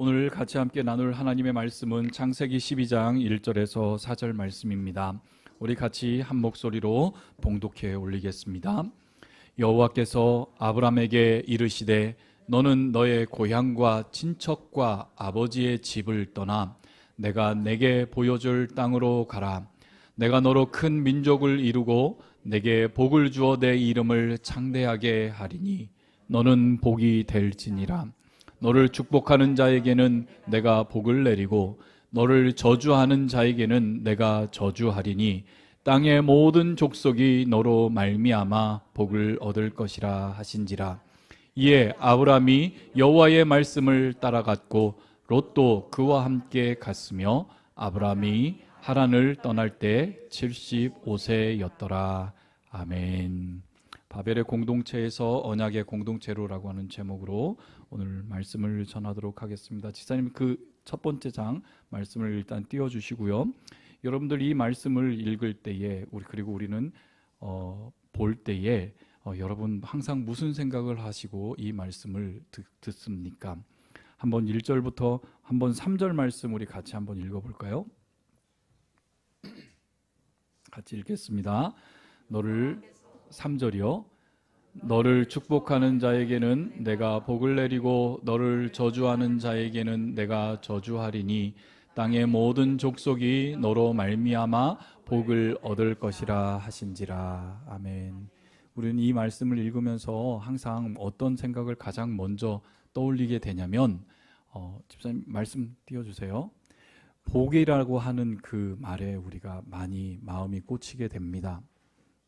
오늘 같이 함께 나눌 하나님의 말씀은 창세기 12장 1절에서 4절 말씀입니다. 우리 같이 한 목소리로 봉독해 올리겠습니다. 여호와께서 아브라함에게 이르시되 너는 너의 고향과 친척과 아버지의 집을 떠나 내가 내게 보여줄 땅으로 가라. 내가 너로 큰 민족을 이루고 내게 복을 주어 내 이름을 창대하게 하리니 너는 복이 될지니라. 너를 축복하는 자에게는 내가 복을 내리고 너를 저주하는 자에게는 내가 저주하리니 땅의 모든 족속이 너로 말미암아 복을 얻을 것이라 하신지라. 이에 아브라함이 여호와의 말씀을 따라갔고 롯도 그와 함께 갔으며 아브라함이 하란을 떠날 때 75세였더라. 아멘. 바벨의 공동체에서 언약의 공동체로라고 하는 제목으로 오늘 말씀을 전하도록 하겠습니다. 지사님 그 첫 번째 장 말씀을 일단 띄워주시고요. 여러분들 이 말씀을 읽을 때에 그리고 우리는 볼 때에 여러분 항상 무슨 생각을 하시고 이 말씀을 듣습니까? 한번 1절부터 한번 3절 말씀 우리 같이 한번 읽어볼까요? 같이 읽겠습니다. 3절이요. 너를 축복하는 자에게는 내가 복을 내리고 너를 저주하는 자에게는 내가 저주하리니 땅의 모든 족속이 너로 말미암아 복을 얻을 것이라 하신지라. 아멘. 우리는 이 말씀을 읽으면서 항상 어떤 생각을 가장 먼저 떠올리게 되냐면 집사님 말씀 띄워주세요. 복이라고 하는 그 말에 우리가 많이 마음이 꽂히게 됩니다.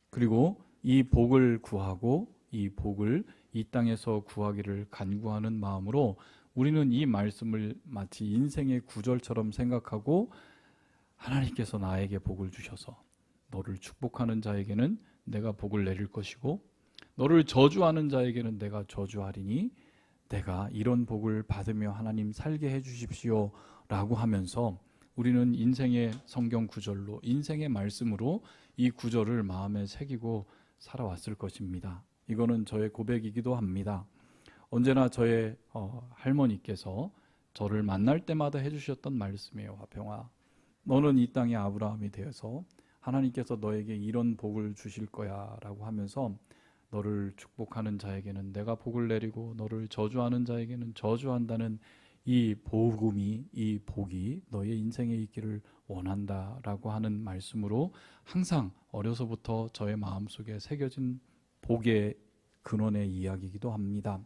그리고 이 복을 구하고 이 복을 이 땅에서 구하기를 간구하는 마음으로 우리는 이 말씀을 마치 인생의 구절처럼 생각하고 하나님께서 나에게 복을 주셔서 너를 축복하는 자에게는 내가 복을 내릴 것이고 너를 저주하는 자에게는 내가 저주하리니 내가 이런 복을 받으며 하나님 살게 해주십시오 라고 하면서 우리는 인생의 성경 구절로 인생의 말씀으로 이 구절을 마음에 새기고 살아왔을 것입니다. 이거는 저의 고백이기도 합니다. 언제나 저의 할머니께서 저를 만날 때마다 해주셨던 말씀이에요. 화평아, 너는 이 땅의 아브라함이 되어서 하나님께서 너에게 이런 복을 주실 거야 라고 하면서 너를 축복하는 자에게는 내가 복을 내리고 너를 저주하는 자에게는 저주한다는 이 복음이, 이 복이 너의 인생에 있기를 원한다라고 하는 말씀으로 항상 어려서부터 저의 마음속에 새겨진 복의 근원의 이야기이기도 합니다.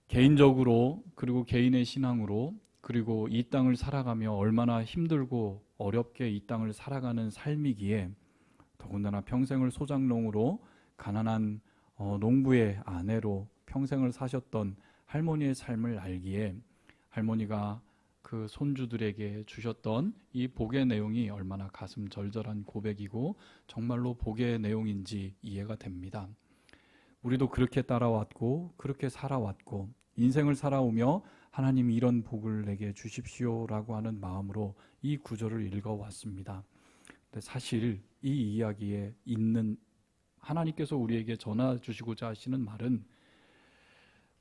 개인적으로 그리고 개인의 신앙으로 그리고 이 땅을 살아가며 얼마나 힘들고 어렵게 이 땅을 살아가는 삶이기에 더군다나 평생을 소작농으로 가난한 농부의 아내로 평생을 사셨던 할머니의 삶을 알기에 할머니가 그 손주들에게 주셨던 이 복의 내용이 얼마나 가슴 절절한 고백이고 정말로 복의 내용인지 이해가 됩니다. 우리도 그렇게 따라왔고 그렇게 살아왔고 인생을 살아오며 하나님 이런 복을 내게 주십시오라고 하는 마음으로 이 구절을 읽어왔습니다. 근데 사실 이 이야기에 있는 하나님께서 우리에게 전해 주시고자 하시는 말은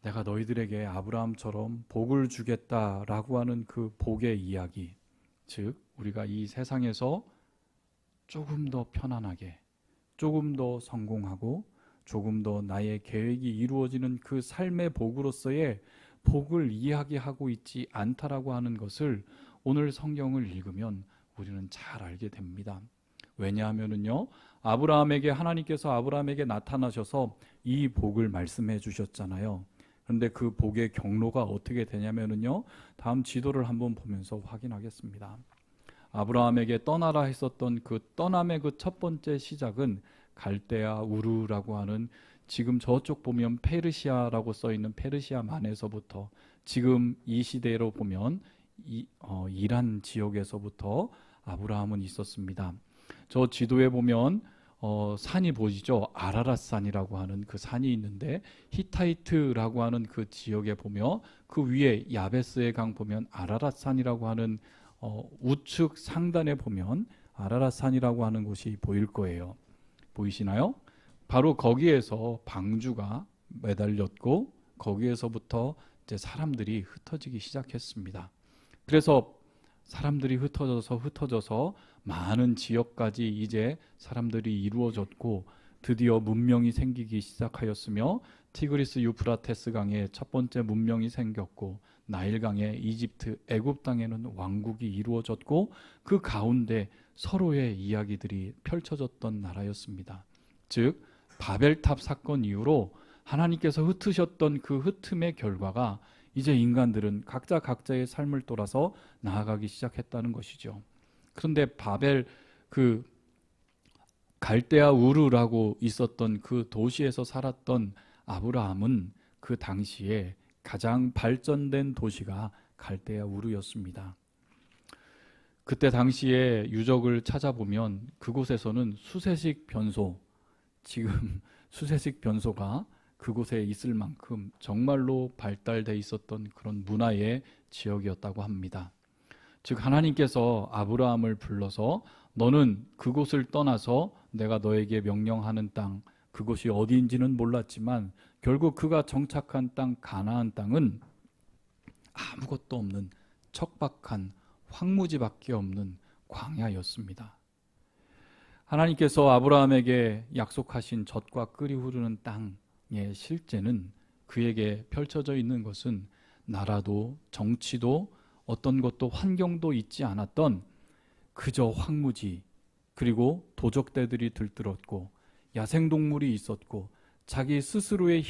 내가 너희들에게 아브라함처럼 복을 주겠다라고 하는 그 복의 이야기, 즉 우리가 이 세상에서 조금 더 편안하게, 조금 더 성공하고 조금 더 나의 계획이 이루어지는 그 삶의 복으로서의 복을 이야기하고 있지 않다라고 하는 것을 오늘 성경을 읽으면 우리는 잘 알게 됩니다. 왜냐하면요, 아브라함에게 하나님께서 아브라함에게 나타나셔서 이 복을 말씀해 주셨잖아요. 그런데 그 복의 경로가 어떻게 되냐면요, 다음 지도를 한번 보면서 확인하겠습니다. 아브라함에게 떠나라 했었던 그 떠남의 그 첫 번째 시작은 갈대아 우르라고 하는 지금 저쪽 보면 페르시아라고 써 있는 페르시아만에서부터 지금 이 시대로 보면 이란 지역에서부터 아브라함은 있었습니다. 저 지도에 보면 산이 보이죠? 아라랏산이라고 하는 그 산이 있는데 히타이트라고 하는 그 지역에 보며 그 위에 야베스의 강 보면 아라랏산이라고 하는 우측 상단에 보면 아라랏산이라고 하는 곳이 보일 거예요. 보이시나요? 바로 거기에서 방주가 매달렸고 거기에서부터 이제 사람들이 흩어지기 시작했습니다. 그래서 사람들이 흩어져서 많은 지역까지 이제 사람들이 이루어졌고 드디어 문명이 생기기 시작하였으며 티그리스 유프라테스 강에 첫 번째 문명이 생겼고 나일강에 이집트, 애굽 땅에는 왕국이 이루어졌고 그 가운데 서로의 이야기들이 펼쳐졌던 나라였습니다. 즉 바벨탑 사건 이후로 하나님께서 흩으셨던 그 흩음의 결과가 이제 인간들은 각자 각자의 삶을 돌아서 나아가기 시작했다는 것이죠. 그런데 바벨 그 갈대아 우르라고 있었던 그 도시에서 살았던 아브라함은 그 당시에 가장 발전된 도시가 갈대아 우르였습니다. 그때 당시에 유적을 찾아보면 그곳에서는 수세식 변소, 지금 수세식 변소가 그곳에 있을 만큼 정말로 발달돼 있었던 그런 문화의 지역이었다고 합니다. 즉 하나님께서 아브라함을 불러서 너는 그곳을 떠나서 내가 너에게 명령하는 땅, 그곳이 어디인지는 몰랐지만 결국 그가 정착한 땅 가나안 땅은 아무것도 없는 척박한 황무지밖에 없는 광야였습니다. 하나님께서 아브라함에게 약속하신 젖과 꿀이 흐르는 땅의 실제는 그에게 펼쳐져 있는 것은 나라도 정치도 어떤 것도 환경도 있지 않았던 그저 황무지, 그리고 도적대들이 들들었고 야생동물이 있었고 자기 스스로의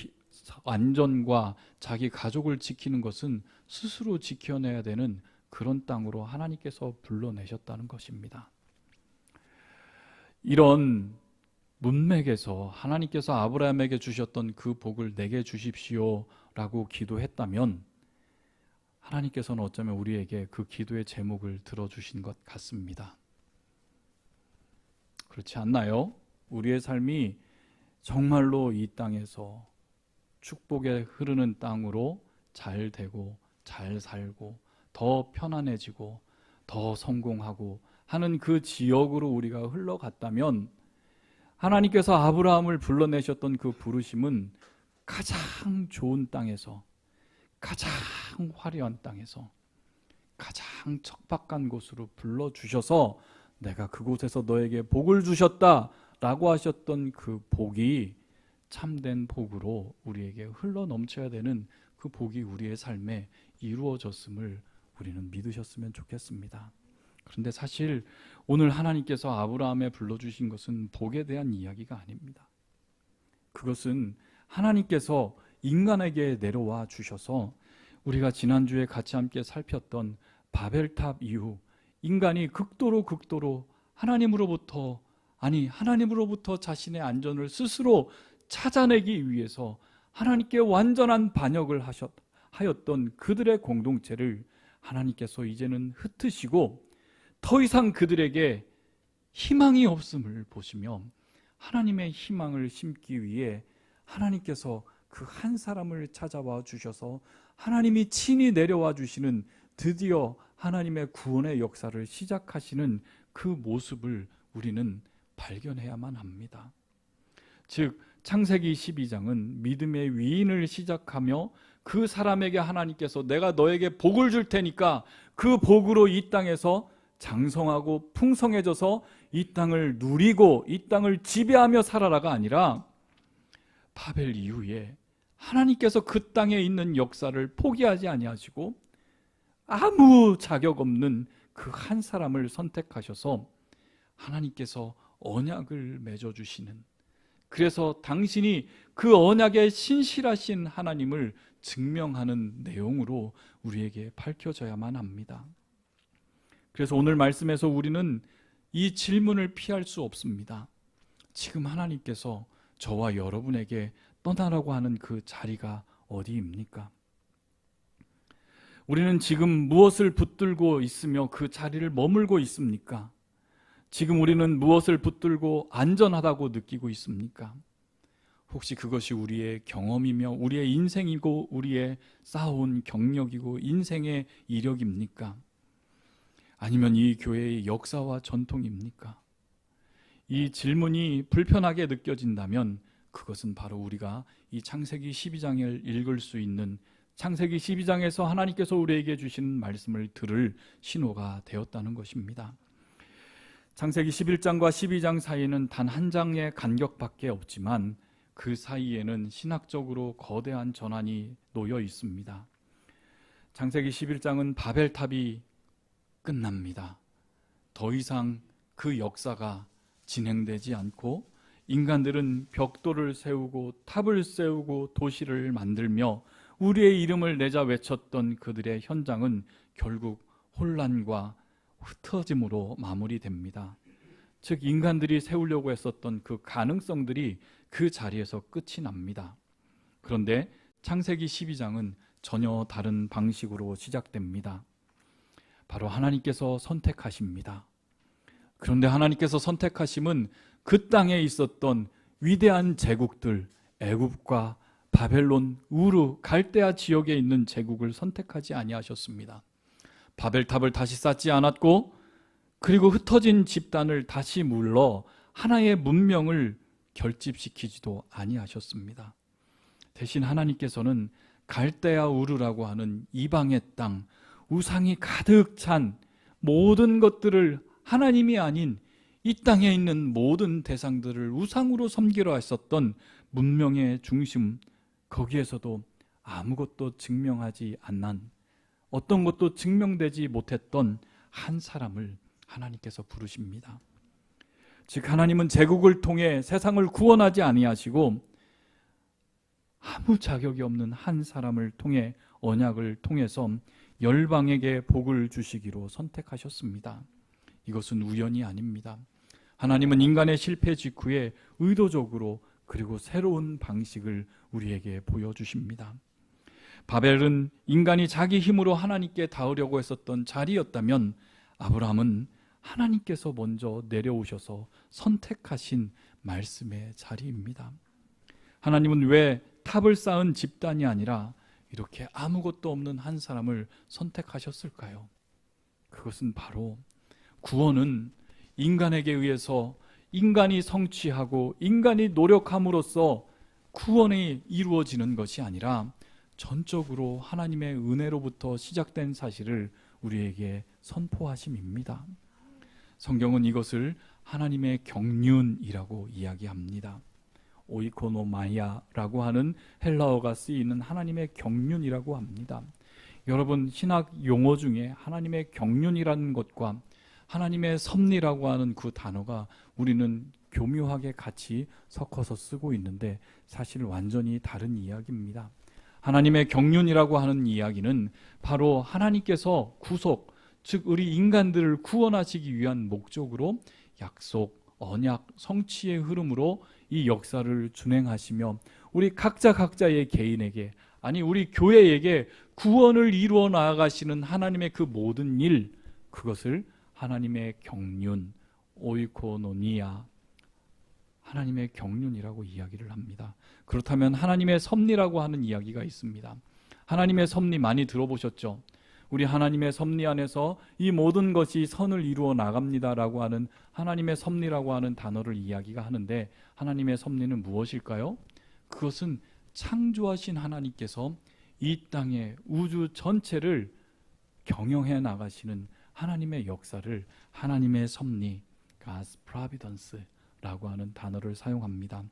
안전과 자기 가족을 지키는 것은 스스로 지켜내야 되는 그런 땅으로 하나님께서 불러내셨다는 것입니다. 이런 문맥에서 하나님께서 아브라함에게 주셨던 그 복을 내게 주십시오라고 기도했다면 하나님께서는 어쩌면 우리에게 그 기도의 제목을 들어주신 것 같습니다. 그렇지 않나요? 우리의 삶이 정말로 이 땅에서 축복의 흐르는 땅으로 잘 되고 잘 살고 더 편안해지고 더 성공하고 하는 그 지역으로 우리가 흘러갔다면 하나님께서 아브라함을 불러내셨던 그 부르심은 가장 좋은 땅에서 가장 화려한 땅에서 가장 척박한 곳으로 불러주셔서 내가 그곳에서 너에게 복을 주셨다라고 하셨던 그 복이 참된 복으로 우리에게 흘러넘쳐야 되는 그 복이 우리의 삶에 이루어졌음을 우리는 믿으셨으면 좋겠습니다. 그런데 사실 오늘 하나님께서 아브라함에 불러주신 것은 복에 대한 이야기가 아닙니다. 그것은 하나님께서 인간에게 내려와 주셔서 우리가 지난주에 같이 함께 살폈던 바벨탑 이후 인간이 극도로 하나님으로부터 자신의 안전을 스스로 찾아내기 위해서 하나님께 완전한 반역을 하였던 그들의 공동체를 하나님께서 이제는 흩으시고 더 이상 그들에게 희망이 없음을 보시며 하나님의 희망을 심기 위해 하나님께서 그 한 사람을 찾아와 주셔서 하나님이 친히 내려와 주시는 드디어 하나님의 구원의 역사를 시작하시는 그 모습을 우리는 발견해야만 합니다. 즉 창세기 12장은 믿음의 위인을 시작하며 그 사람에게 하나님께서 내가 너에게 복을 줄 테니까 그 복으로 이 땅에서 장성하고 풍성해져서 이 땅을 누리고 이 땅을 지배하며 살아라가 아니라 바벨 이후에 하나님께서 그 땅에 있는 역사를 포기하지 아니하시고 아무 자격 없는 그 한 사람을 선택하셔서 하나님께서 언약을 맺어주시는, 그래서 당신이 그 언약에 신실하신 하나님을 증명하는 내용으로 우리에게 밝혀져야만 합니다. 그래서 오늘 말씀에서 우리는 이 질문을 피할 수 없습니다. 지금 하나님께서 저와 여러분에게 떠나라고 하는 그 자리가 어디입니까? 우리는 지금 무엇을 붙들고 있으며 그 자리를 머물고 있습니까? 지금 우리는 무엇을 붙들고 안전하다고 느끼고 있습니까? 혹시 그것이 우리의 경험이며 우리의 인생이고 우리의 쌓아온 경력이고 인생의 이력입니까? 아니면 이 교회의 역사와 전통입니까? 이 질문이 불편하게 느껴진다면 그것은 바로 우리가 이 창세기 12장을 읽을 수 있는 창세기 12장에서 하나님께서 우리에게 주시는 말씀을 들을 신호가 되었다는 것입니다. 창세기 11장과 12장 사이에는 단 한 장의 간격밖에 없지만 그 사이에는 신학적으로 거대한 전환이 놓여 있습니다. 창세기 11장은 바벨탑이 끝납니다. 더 이상 그 역사가 진행되지 않고 인간들은 벽돌을 세우고 탑을 세우고 도시를 만들며 우리의 이름을 내자 외쳤던 그들의 현장은 결국 혼란과 흩어짐으로 마무리됩니다. 즉 인간들이 세우려고 했었던 그 가능성들이 그 자리에서 끝이 납니다. 그런데 창세기 12장은 전혀 다른 방식으로 시작됩니다. 바로 하나님께서 선택하십니다. 그런데 하나님께서 선택하심은 그 땅에 있었던 위대한 제국들, 애굽과 바벨론, 우르, 갈대아 지역에 있는 제국을 선택하지 아니하셨습니다. 바벨탑을 다시 쌓지 않았고 그리고 흩어진 집단을 다시 물러 하나의 문명을 결집시키지도 아니하셨습니다. 대신 하나님께서는 갈대아 우르라고 하는 이방의 땅, 우상이 가득 찬 모든 것들을 하나님이 아닌 이 땅에 있는 모든 대상들을 우상으로 섬기려 했었던 문명의 중심, 거기에서도 아무것도 증명하지 않는, 어떤 것도 증명되지 못했던 한 사람을 하나님께서 부르십니다. 즉 하나님은 제국을 통해 세상을 구원하지 아니하시고 아무 자격이 없는 한 사람을 통해 언약을 통해서 열방에게 복을 주시기로 선택하셨습니다. 이것은 우연이 아닙니다. 하나님은 인간의 실패 직후에 의도적으로 그리고 새로운 방식을 우리에게 보여주십니다. 바벨은 인간이 자기 힘으로 하나님께 닿으려고 했었던 자리였다면 아브라함은 하나님께서 먼저 내려오셔서 선택하신 말씀의 자리입니다. 하나님은 왜 탑을 쌓은 집단이 아니라 이렇게 아무것도 없는 한 사람을 선택하셨을까요? 그것은 바로 구원은 인간에게 의해서 인간이 성취하고 인간이 노력함으로써 구원이 이루어지는 것이 아니라 전적으로 하나님의 은혜로부터 시작된 사실을 우리에게 선포하심입니다. 성경은 이것을 하나님의 경륜이라고 이야기합니다. 오이코노마이아라고 하는 헬라어가 쓰이는 하나님의 경륜이라고 합니다. 여러분, 신학 용어 중에 하나님의 경륜이라는 것과 하나님의 섭리라고 하는 그 단어가 우리는 교묘하게 같이 섞어서 쓰고 있는데 사실 완전히 다른 이야기입니다. 하나님의 경륜이라고 하는 이야기는 바로 하나님께서 구속, 즉 우리 인간들을 구원하시기 위한 목적으로 약속, 언약, 성취의 흐름으로 이 역사를 준행하시며 우리 각자의 개인에게, 아니 우리 교회에게 구원을 이루어 나아가시는 하나님의 그 모든 일, 그것을 하나님의 경륜, 오이코노니아, 하나님의 경륜이라고 이야기를 합니다. 그렇다면 하나님의 섭리라고 하는 이야기가 있습니다. 하나님의 섭리 많이 들어보셨죠? 우리 하나님의 섭리 안에서 이 모든 것이 선을 이루어 나갑니다라고 하는 하나님의 섭리라고 하는 단어를 이야기가 하는데 하나님의 섭리는 무엇일까요? 그것은 창조하신 하나님께서 이 땅의 우주 전체를 경영해 나가시는 하나님의 역사를 하나님의 섭리, God's Providence라고 하는 단어를 사용합니다.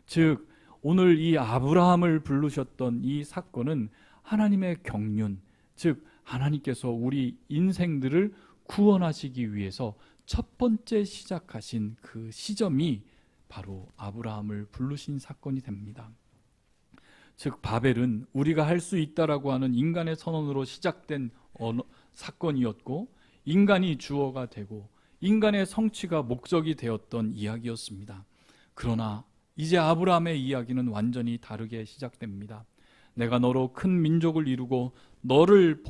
즉 오늘 이 아브라함을 부르셨던 이 사건은 하나님의 경륜, 즉 하나님께서 우리 인생들을 구원하시기 위해서 첫 번째 시작하신 그 시점이 바로 아브라함을 부르신 사건이 됩니다. 즉 바벨은 우리가 할 수 있다라고 하는 인간의 선언으로 시작된 사건이었고 인간이 주어가 되고 인간의 성취가 목적이 되었던 이야기였습니다. 그러나 이제 아브라함의 이야기는 완전히 다르게 시작됩니다. 내가 너로 큰 민족을 이루고 너는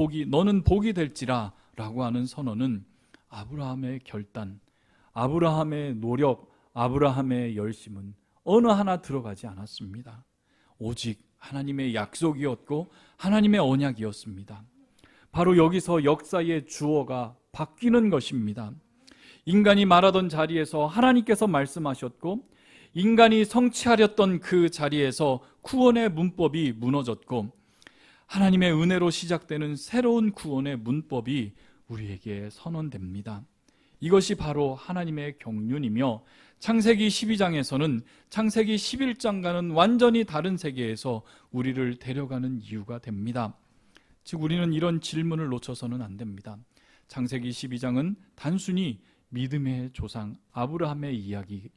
복이 될지라 라고 하는 선언은 아브라함의 결단, 아브라함의 노력, 아브라함의 열심은 어느 하나 들어가지 않았습니다. 오직 하나님의 약속이었고 하나님의 언약이었습니다. 바로 여기서 역사의 주어가 바뀌는 것입니다. 인간이 말하던 자리에서 하나님께서 말씀하셨고 인간이 성취하렸던 그 자리에서 구원의 문법이 무너졌고 하나님의 은혜로 시작되는 새로운 구원의 문법이 우리에게 선언됩니다. 이것이 바로 하나님의 경륜이며 창세기 12장에서는 창세기 11장과는 완전히 다른 세계에서 우리를 데려가는 이유가 됩니다. 즉 우리는 이런 질문을 놓쳐서는 안 됩니다. 창세기 12장은 단순히 믿음의 조상 아브라함의 이야기,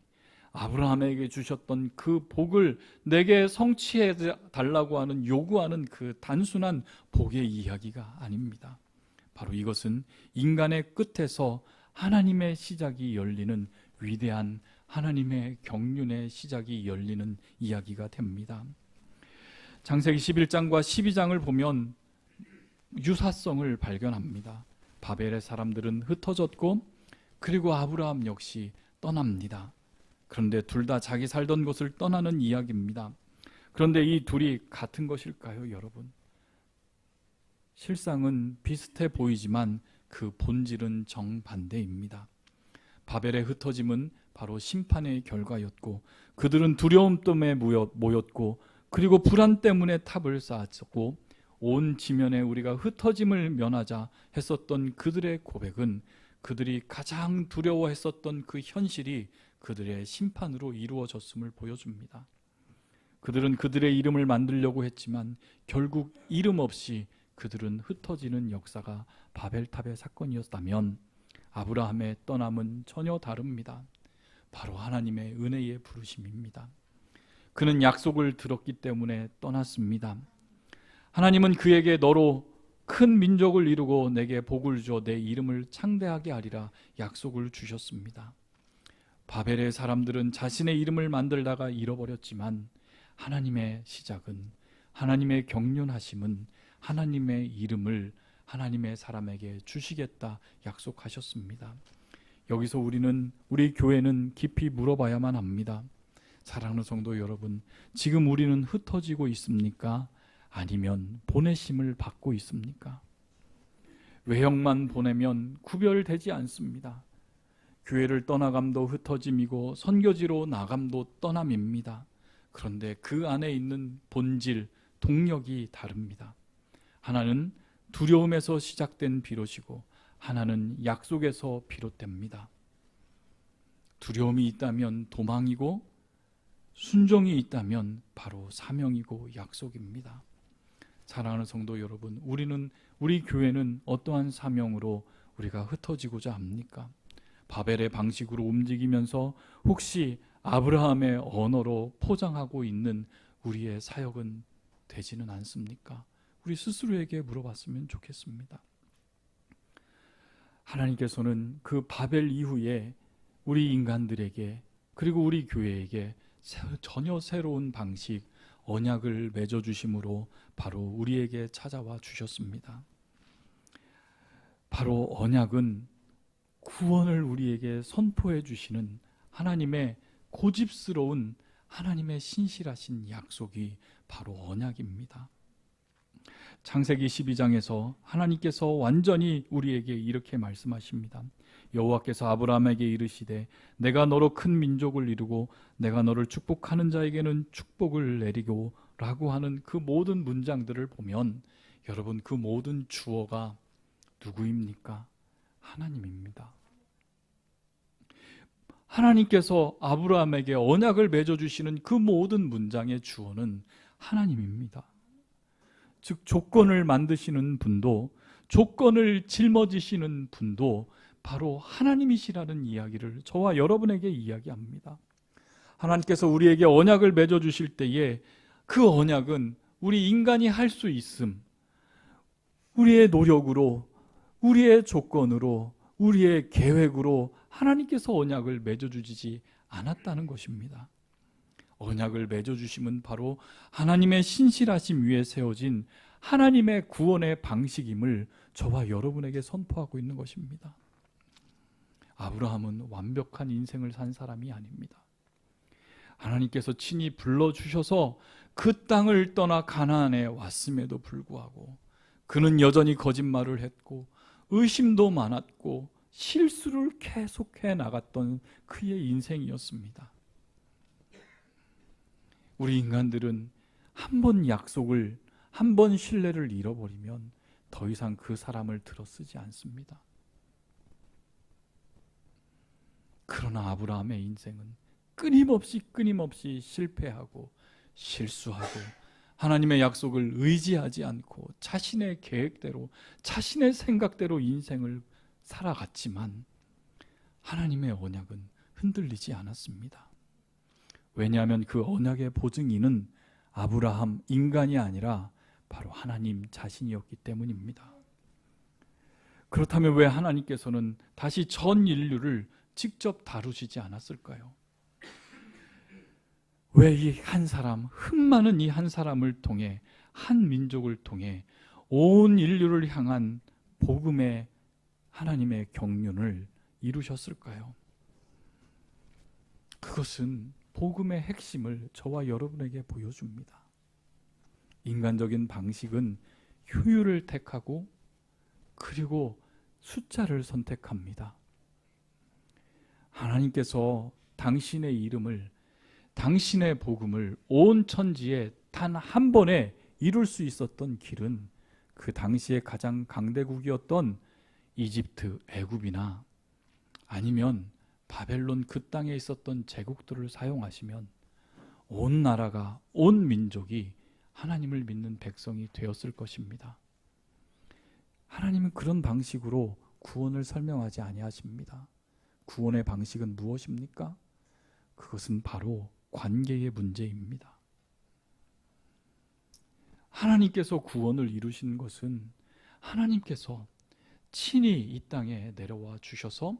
아브라함에게 주셨던 그 복을 내게 성취해 달라고 하는 요구하는 그 단순한 복의 이야기가 아닙니다. 바로 이것은 인간의 끝에서 하나님의 시작이 열리는 위대한 하나님의 경륜의 시작이 열리는 이야기가 됩니다. 창세기 11장과 12장을 보면 유사성을 발견합니다. 바벨의 사람들은 흩어졌고 그리고 아브라함 역시 떠납니다. 그런데 둘 다 자기 살던 곳을 떠나는 이야기입니다. 그런데 이 둘이 같은 것일까요, 여러분? 실상은 비슷해 보이지만 그 본질은 정반대입니다. 바벨의 흩어짐은 바로 심판의 결과였고 그들은 두려움 때문에 모였고 그리고 불안 때문에 탑을 쌓았고 온 지면에 우리가 흩어짐을 면하자 했었던 그들의 고백은 그들이 가장 두려워했었던 그 현실이 그들의 심판으로 이루어졌음을 보여줍니다. 그들은 그들의 이름을 만들려고 했지만 결국 이름 없이 그들은 흩어지는 역사가 바벨탑의 사건이었다면 아브라함의 떠남은 전혀 다릅니다. 바로 하나님의 은혜의 부르심입니다. 그는 약속을 들었기 때문에 떠났습니다. 하나님은 그에게 너로 큰 민족을 이루고 내게 복을 줘 내 이름을 창대하게 하리라 약속을 주셨습니다. 바벨의 사람들은 자신의 이름을 만들다가 잃어버렸지만 하나님의 시작은, 하나님의 경륜하심은 하나님의 이름을 하나님의 사람에게 주시겠다 약속하셨습니다. 여기서 우리 교회는 깊이 물어봐야만 합니다. 사랑하는 성도 여러분, 지금 우리는 흩어지고 있습니까? 아니면 보내심을 받고 있습니까? 외형만 보내면 구별되지 않습니다. 교회를 떠나감도 흩어짐이고 선교지로 나감도 떠남입니다. 그런데 그 안에 있는 본질, 동력이 다릅니다. 하나는 두려움에서 시작된 비롯이고 하나는 약속에서 비롯됩니다. 두려움이 있다면 도망이고 순종이 있다면 바로 사명이고 약속입니다. 사랑하는 성도 여러분, 우리 교회는 어떠한 사명으로 우리가 흩어지고자 합니까? 바벨의 방식으로 움직이면서 혹시 아브라함의 언어로 포장하고 있는 우리의 사역은 되지는 않습니까? 우리 스스로에게 물어봤으면 좋겠습니다. 하나님께서는 그 바벨 이후에 우리 인간들에게 그리고 우리 교회에게 전혀 새로운 방식, 언약을 맺어주심으로 바로 우리에게 찾아와 주셨습니다. 바로 언약은 구원을 우리에게 선포해 주시는 하나님의 고집스러운 하나님의 신실하신 약속이 바로 언약입니다. 창세기 12장에서 하나님께서 완전히 우리에게 이렇게 말씀하십니다. 여호와께서 아브라함에게 이르시되 내가 너로 큰 민족을 이루고 내가 너를 축복하는 자에게는 축복을 내리고 라고 하는 그 모든 문장들을 보면 여러분 그 모든 주어가 누구입니까? 하나님입니다. 하나님께서 아브라함에게 언약을 맺어주시는 그 모든 문장의 주어는 하나님입니다. 즉 조건을 만드시는 분도 조건을 짊어지시는 분도 바로 하나님이시라는 이야기를 저와 여러분에게 이야기합니다. 하나님께서 우리에게 언약을 맺어주실 때에 그 언약은 우리 인간이 할 수 있음, 우리의 노력으로, 우리의 조건으로, 우리의 계획으로 하나님께서 언약을 맺어주지 않았다는 것입니다. 언약을 맺어주심은 바로 하나님의 신실하심 위에 세워진 하나님의 구원의 방식임을 저와 여러분에게 선포하고 있는 것입니다. 아브라함은 완벽한 인생을 산 사람이 아닙니다. 하나님께서 친히 불러주셔서 그 땅을 떠나 가나안에 왔음에도 불구하고 그는 여전히 거짓말을 했고 의심도 많았고 실수를 계속해 나갔던 그의 인생이었습니다. 우리 인간들은 한 번 약속을 한 번 신뢰를 잃어버리면 더 이상 그 사람을 들어 쓰지 않습니다. 그러나 아브라함의 인생은 끊임없이 실패하고 실수하고 하나님의 약속을 의지하지 않고 자신의 계획대로 자신의 생각대로 인생을 살아갔지만 하나님의 언약은 흔들리지 않았습니다. 왜냐하면 그 언약의 보증인은 아브라함 인간이 아니라 바로 하나님 자신이었기 때문입니다. 그렇다면 왜 하나님께서는 다시 전 인류를 직접 다루시지 않았을까요? 왜 이 한 사람, 흠 많은 이 한 사람을 통해, 한 민족을 통해 온 인류를 향한 복음의 하나님의 경륜을 이루셨을까요? 그것은 복음의 핵심을 저와 여러분에게 보여줍니다. 인간적인 방식은 효율을 택하고 그리고 숫자를 선택합니다. 하나님께서 당신의 이름을, 당신의 복음을 온 천지에 단 한 번에 이룰 수 있었던 길은 그 당시에 가장 강대국이었던 이집트, 애굽이나 아니면 바벨론 그 땅에 있었던 제국들을 사용하시면 온 나라가, 온 민족이 하나님을 믿는 백성이 되었을 것입니다. 하나님은 그런 방식으로 구원을 설명하지 아니하십니다. 구원의 방식은 무엇입니까? 그것은 바로 관계의 문제입니다. 하나님께서 구원을 이루신 것은 하나님께서 친히 이 땅에 내려와 주셔서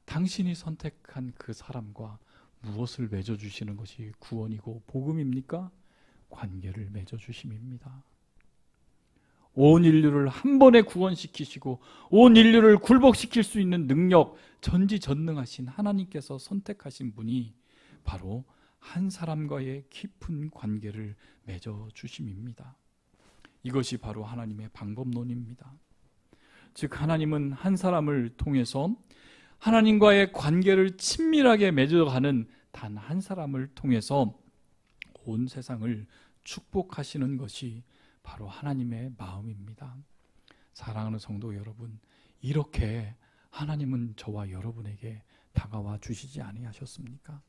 당신이 선택한 그 사람과 무엇을 맺어주시는 것이 구원이고 복음입니까? 관계를 맺어주심입니다. 온 인류를 한 번에 구원시키시고 온 인류를 굴복시킬 수 있는 능력, 전지전능하신 하나님께서 선택하신 분이 바로 한 사람과의 깊은 관계를 맺어주심입니다. 이것이 바로 하나님의 방법론입니다. 즉 하나님은 한 사람을 통해서 하나님과의 관계를 친밀하게 맺어가는 단 한 사람을 통해서 온 세상을 축복하시는 것이 바로 하나님의 마음입니다. 사랑하는 성도 여러분, 이렇게 하나님은 저와 여러분에게 다가와 주시지 아니하셨습니까?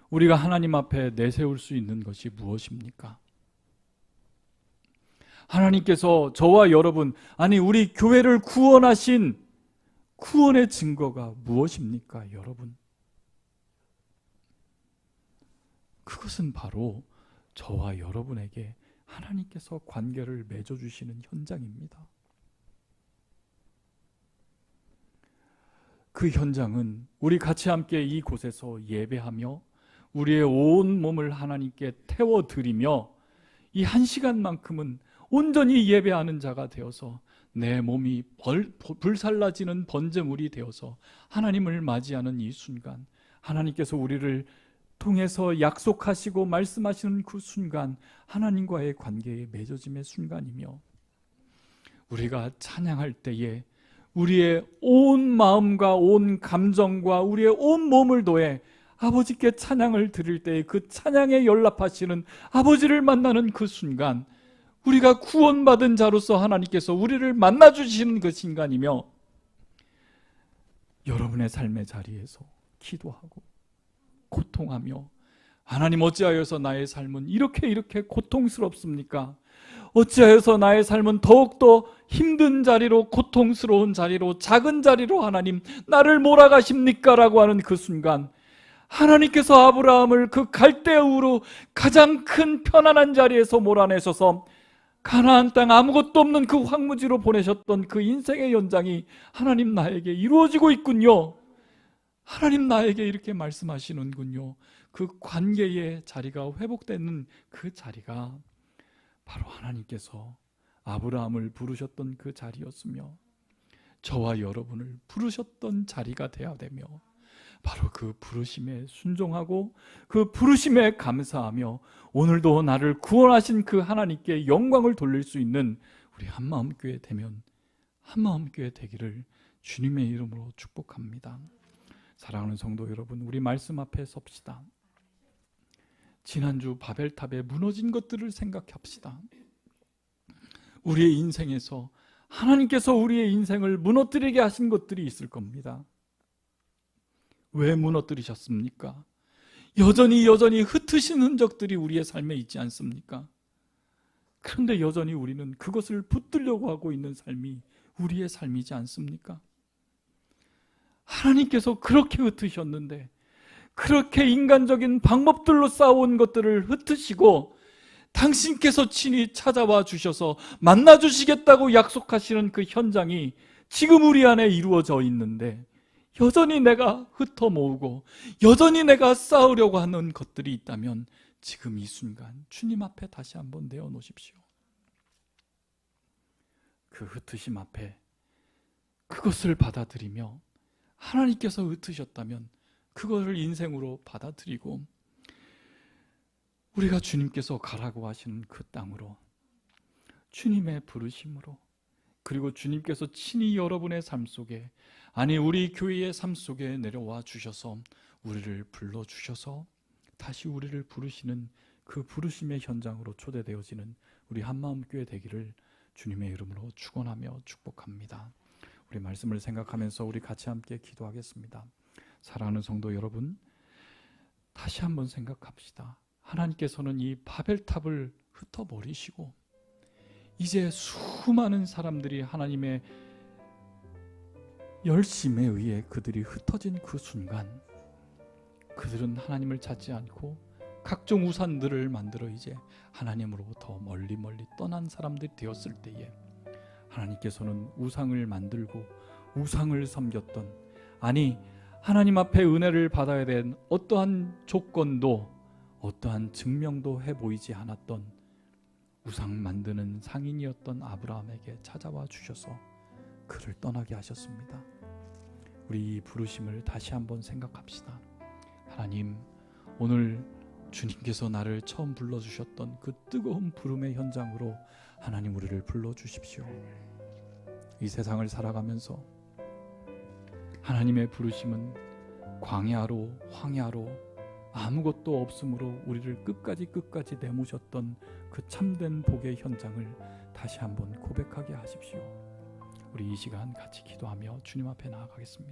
우리가 하나님 앞에 내세울 수 있는 것이 무엇입니까? 하나님께서 저와 여러분, 아니 우리 교회를 구원하신 구원의 증거가 무엇입니까, 여러분? 그것은 바로 저와 여러분에게 하나님께서 관계를 맺어주시는 현장입니다. 그 현장은 우리 같이 함께 이곳에서 예배하며 우리의 온 몸을 하나님께 태워드리며 이 한 시간만큼은 온전히 예배하는 자가 되어서 내 몸이 불살라지는 번제물이 되어서 하나님을 맞이하는 이 순간, 하나님께서 우리를 통해서 약속하시고 말씀하시는 그 순간, 하나님과의 관계에 맺어짐의 순간이며, 우리가 찬양할 때에 우리의 온 마음과 온 감정과 우리의 온 몸을 도해 아버지께 찬양을 드릴 때에 그 찬양에 연락하시는 아버지를 만나는 그 순간, 우리가 구원받은 자로서 하나님께서 우리를 만나주시는 그 순간이며, 여러분의 삶의 자리에서 기도하고 고통하며, 하나님 어찌하여서 나의 삶은 이렇게 고통스럽습니까? 어찌하여서 나의 삶은 더욱더 힘든 자리로, 고통스러운 자리로, 작은 자리로 하나님 나를 몰아가십니까? 라고 하는 그 순간, 하나님께서 아브라함을 그 갈대우로 가장 큰 편안한 자리에서 몰아내셔서 가나안 땅 아무것도 없는 그 황무지로 보내셨던 그 인생의 연장이 하나님 나에게 이루어지고 있군요. 하나님 나에게 이렇게 말씀하시는군요. 그 관계의 자리가 회복되는 그 자리가 바로 하나님께서 아브라함을 부르셨던 그 자리였으며, 저와 여러분을 부르셨던 자리가 되어야 되며, 바로 그 부르심에 순종하고 그 부르심에 감사하며 오늘도 나를 구원하신 그 하나님께 영광을 돌릴 수 있는 우리 한마음교회 되면 한마음교회 되기를 주님의 이름으로 축복합니다. 사랑하는 성도 여러분, 우리 말씀 앞에 섭시다. 지난주 바벨탑에 무너진 것들을 생각합시다. 우리의 인생에서 하나님께서 우리의 인생을 무너뜨리게 하신 것들이 있을 겁니다. 왜 무너뜨리셨습니까? 여전히 흩으신 흔적들이 우리의 삶에 있지 않습니까? 그런데 여전히 우리는 그것을 붙들려고 하고 있는 삶이 우리의 삶이지 않습니까? 하나님께서 그렇게 흩으셨는데, 그렇게 인간적인 방법들로 쌓아온 것들을 흩으시고 당신께서 친히 찾아와 주셔서 만나 주시겠다고 약속하시는 그 현장이 지금 우리 안에 이루어져 있는데, 여전히 내가 흩어 모으고 여전히 내가 쌓으려고 하는 것들이 있다면 지금 이 순간 주님 앞에 다시 한번 내어놓으십시오. 그 흩으심 앞에 그것을 받아들이며, 하나님께서 흩으셨다면 그것을 인생으로 받아들이고, 우리가 주님께서 가라고 하시는 그 땅으로, 주님의 부르심으로, 그리고 주님께서 친히 여러분의 삶 속에, 아니 우리 교회의 삶 속에 내려와 주셔서 우리를 불러주셔서 다시 우리를 부르시는 그 부르심의 현장으로 초대되어지는 우리 한마음교회 되기를 주님의 이름으로 축원하며 축복합니다. 우리 말씀을 생각하면서 우리 같이 함께 기도하겠습니다. 사랑하는 성도 여러분, 다시 한번 생각합시다. 하나님께서는 이 바벨탑을 흩어버리시고 이제 수많은 사람들이 하나님의 열심에 의해 그들이 흩어진 그 순간, 그들은 하나님을 찾지 않고 각종 우상들을 만들어 이제 하나님으로부터 멀리 떠난 사람들이 되었을 때에, 하나님께서는 우상을 만들고 우상을 섬겼던, 아니 하나님 앞에 은혜를 받아야 된 어떠한 조건도 어떠한 증명도 해 보이지 않았던 우상 만드는 상인이었던 아브라함에게 찾아와 주셔서 그를 떠나게 하셨습니다. 우리 이 부르심을 다시 한번 생각합시다. 하나님, 오늘 주님께서 나를 처음 불러주셨던 그 뜨거운 부름의 현장으로 하나님 우리를 불러주십시오. 이 세상을 살아가면서 하나님의 부르심은 광야로, 황야로 아무것도 없으므로 우리를 끝까지 내모셨던 그 참된 복의 현장을 다시 한번 고백하게 하십시오. 우리 이 시간 같이 기도하며 주님 앞에 나아가겠습니다.